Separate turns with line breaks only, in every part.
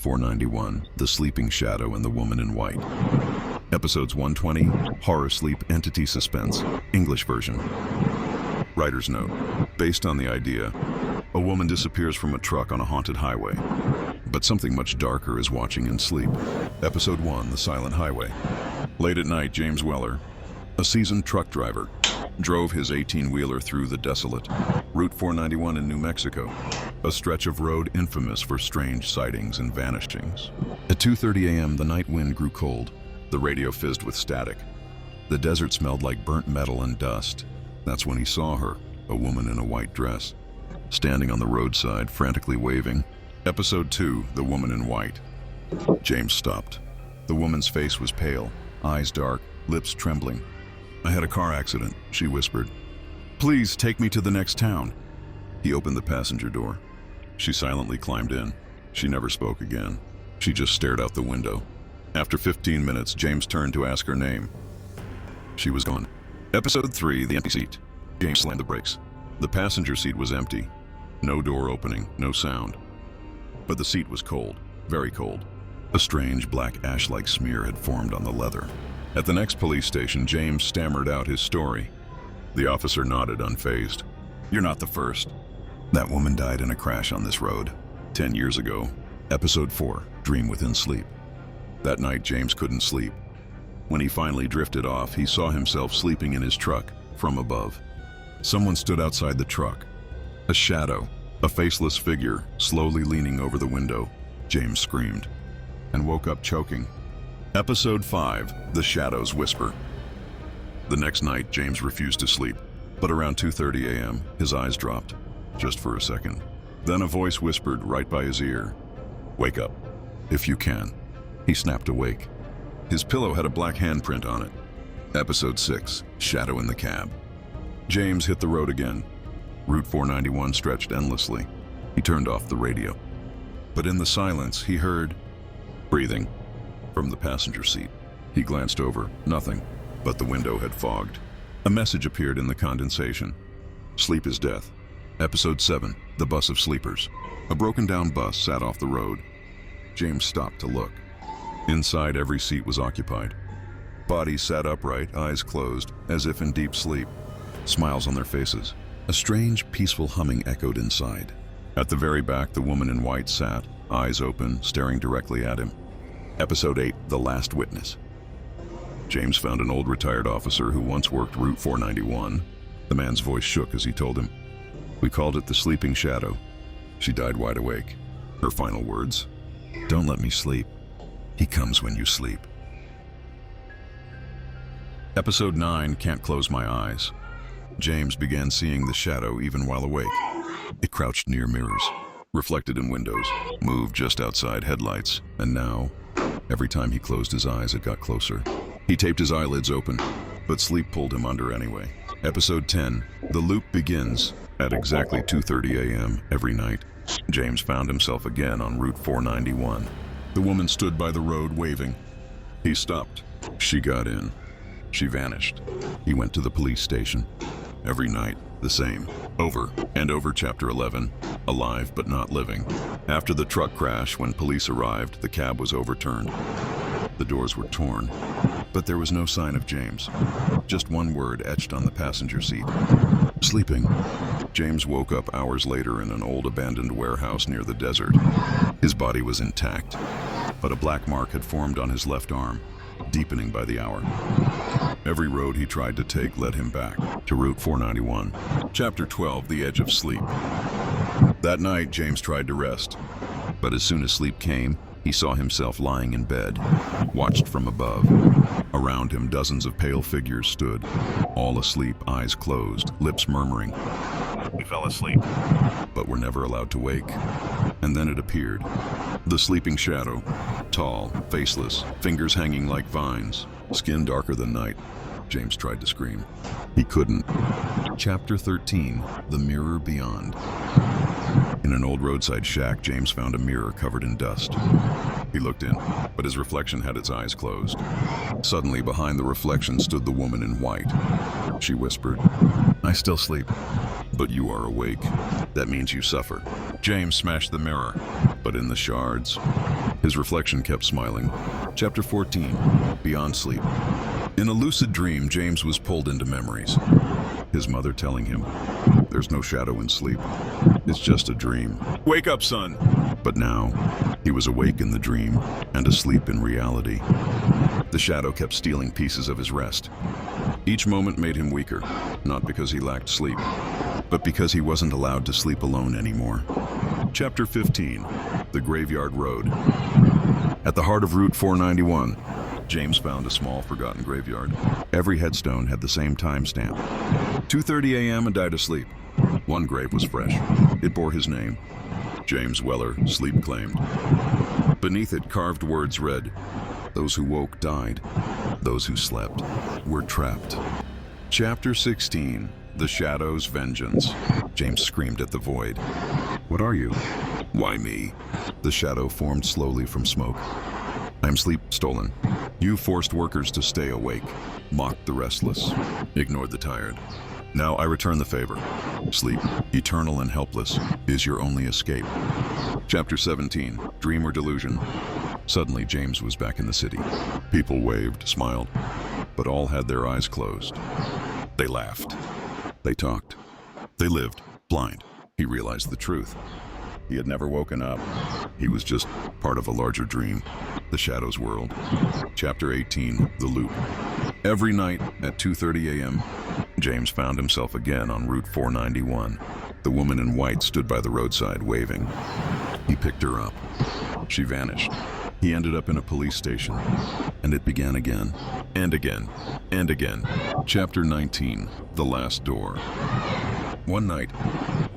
491, The Sleeping Shadow and the Woman in White. Episodes 120, Horror Sleep Entity Suspense, English version. Writer's note. Based on the idea, a woman disappears from a truck on a haunted highway, but something much darker is watching in sleep. Episode 1, The Silent Highway. Late at night, James Weller, a seasoned truck driver, drove his 18-wheeler through the desolate Route 491 in New Mexico, a stretch of road infamous for strange sightings and vanishings. At 2:30 a.m., the night wind grew cold. The radio fizzed with static. The desert smelled like burnt metal and dust. That's when he saw her, a woman in a white dress, standing on the roadside, frantically waving. Episode 2, The Woman in White. James stopped. The woman's face was pale, eyes dark, lips trembling. "I had a car accident," she whispered. "Please take me to the next town." He opened the passenger door. She silently climbed in. She never spoke again. She just stared out the window. After 15 minutes, James turned to ask her name. She was gone. Episode 3, The Empty Seat. James slammed the brakes. The passenger seat was empty. No door opening, no sound. But the seat was cold, very cold. A strange black ash-like smear had formed on the leather. At the next police station, James stammered out his story. The officer nodded, unfazed. "You're not the first. That woman died in a crash on this road 10 years ago." Episode 4, Dream Within Sleep. That night, James couldn't sleep. When he finally drifted off, he saw himself sleeping in his truck from above. Someone stood outside the truck. A shadow, a faceless figure, slowly leaning over the window. James screamed and woke up choking. Episode 5, The Shadow's Whisper. The next night, James refused to sleep, but around 2:30 a.m., his eyes dropped, just for a second. Then a voice whispered right by his ear, "Wake up, if you can." He snapped awake. His pillow had a black handprint on it. Episode 6, Shadow in the Cab. James hit the road again. Route 491 stretched endlessly. He turned off the radio. But in the silence, he heard breathing from the passenger seat. He glanced over, nothing, but the window had fogged. A message appeared in the condensation. "Sleep is death." Episode 7, The Bus of Sleepers. A broken-down bus sat off the road. James stopped to look. Inside, every seat was occupied. Bodies sat upright, eyes closed, as if in deep sleep, smiles on their faces. A strange, peaceful humming echoed inside. At the very back, the woman in white sat, eyes open, staring directly at him. Episode 8, The Last Witness. James found an old retired officer who once worked Route 491. The man's voice shook as he told him, "We called it the Sleeping Shadow. She died wide awake. Her final words, 'Don't let me sleep. He comes when you sleep.'" Episode 9, Can't Close My Eyes. James began seeing the shadow even while awake. It crouched near mirrors, reflected in windows, moved just outside headlights, and now, every time he closed his eyes, it got closer. He taped his eyelids open, but sleep pulled him under anyway. Episode 10, The Loop Begins. At exactly 2:30 a.m. every night, James found himself again on Route 491. The woman stood by the road waving. He stopped. She got in. She vanished. He went to the police station. Every night, the same. Over and over. Chapter 11, Alive but Not Living. After the truck crash, when police arrived, the cab was overturned. The doors were torn, but there was no sign of James. Just one word etched on the passenger seat. Sleeping. James woke up hours later in an old abandoned warehouse near the desert. His body was intact, but a black mark had formed on his left arm, deepening by the hour. Every road he tried to take led him back to Route 491. Chapter 12, The Edge of Sleep. That night, James tried to rest, but as soon as sleep came, he saw himself lying in bed, watched from above. Around him, dozens of pale figures stood, all asleep, eyes closed, lips murmuring. We fell asleep, but were never allowed to wake. And then it appeared. The sleeping shadow, tall, faceless, fingers hanging like vines, skin darker than night. James tried to scream. He couldn't. Chapter 13, The Mirror Beyond. In an old roadside shack, James found a mirror covered in dust. He looked in, but his reflection had its eyes closed. Suddenly, behind the reflection stood the woman in white. She whispered, "I still sleep, but you are awake. That means you suffer." James smashed the mirror, but in the shards, His reflection kept smiling. Chapter 14. Beyond Sleep. In a lucid dream, James was pulled into memories. His mother telling him, "There's no shadow in sleep. It's just a dream. Wake up, son!" But now, he was awake in the dream and asleep in reality. The shadow kept stealing pieces of his rest. Each moment made him weaker, not because he lacked sleep, but because he wasn't allowed to sleep alone anymore. Chapter 15. The Graveyard Road. At the heart of Route 491, James found a small, forgotten graveyard. Every headstone had the same timestamp. 2:30 a.m. and died asleep. One grave was fresh. It bore his name. James Weller, sleep claimed. Beneath it, carved words read, "Those who woke died. Those who slept were trapped." Chapter 16. The Shadow's Vengeance. James screamed at the void. "What are you?" "Why me?" The shadow formed slowly from smoke. "I'm sleep stolen. You forced workers to stay awake, mocked the restless, ignored the tired. Now I return the favor. Sleep, eternal and helpless, is your only escape." Chapter 17. Dream or Delusion. Suddenly, James was back in the city. People waved, smiled, but all had their eyes closed. They laughed. They talked. They lived, blind. He realized the truth. He had never woken up. He was just part of a larger dream, the Shadow's world. Chapter 18. The Loop. Every night at 2:30 a.m., James found himself again on Route 491. The woman in white stood by the roadside waving. He picked her up. She vanished. He ended up in a police station. And it began again, and again, and again. Chapter 19. The Last Door. One night,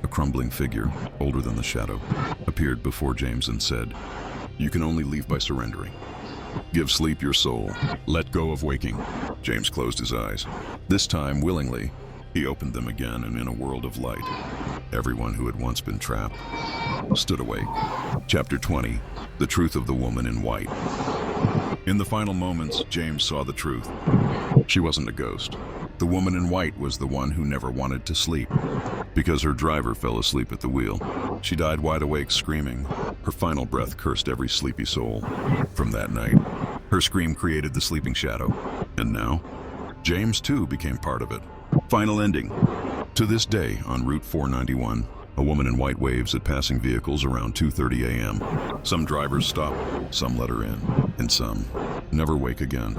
a crumbling figure, older than the shadow, appeared before James and said, "You can only leave by surrendering. Give sleep your soul. Let go of waking." James closed his eyes. This time, willingly, he opened them again, and in a world of light, everyone who had once been trapped stood awake. Chapter 20. The Truth of the Woman in White. In the final moments, James saw the truth. She wasn't a ghost. The woman in white was the one who never wanted to sleep, because her driver fell asleep at the wheel. She died wide awake, screaming. Her final breath cursed every sleepy soul. From that night, her scream created the sleeping shadow. And now, James too became part of it. Final ending. To this day, on Route 491, a woman in white waves at passing vehicles around 2:30 a.m. Some drivers stop, some let her in, and some never wake again.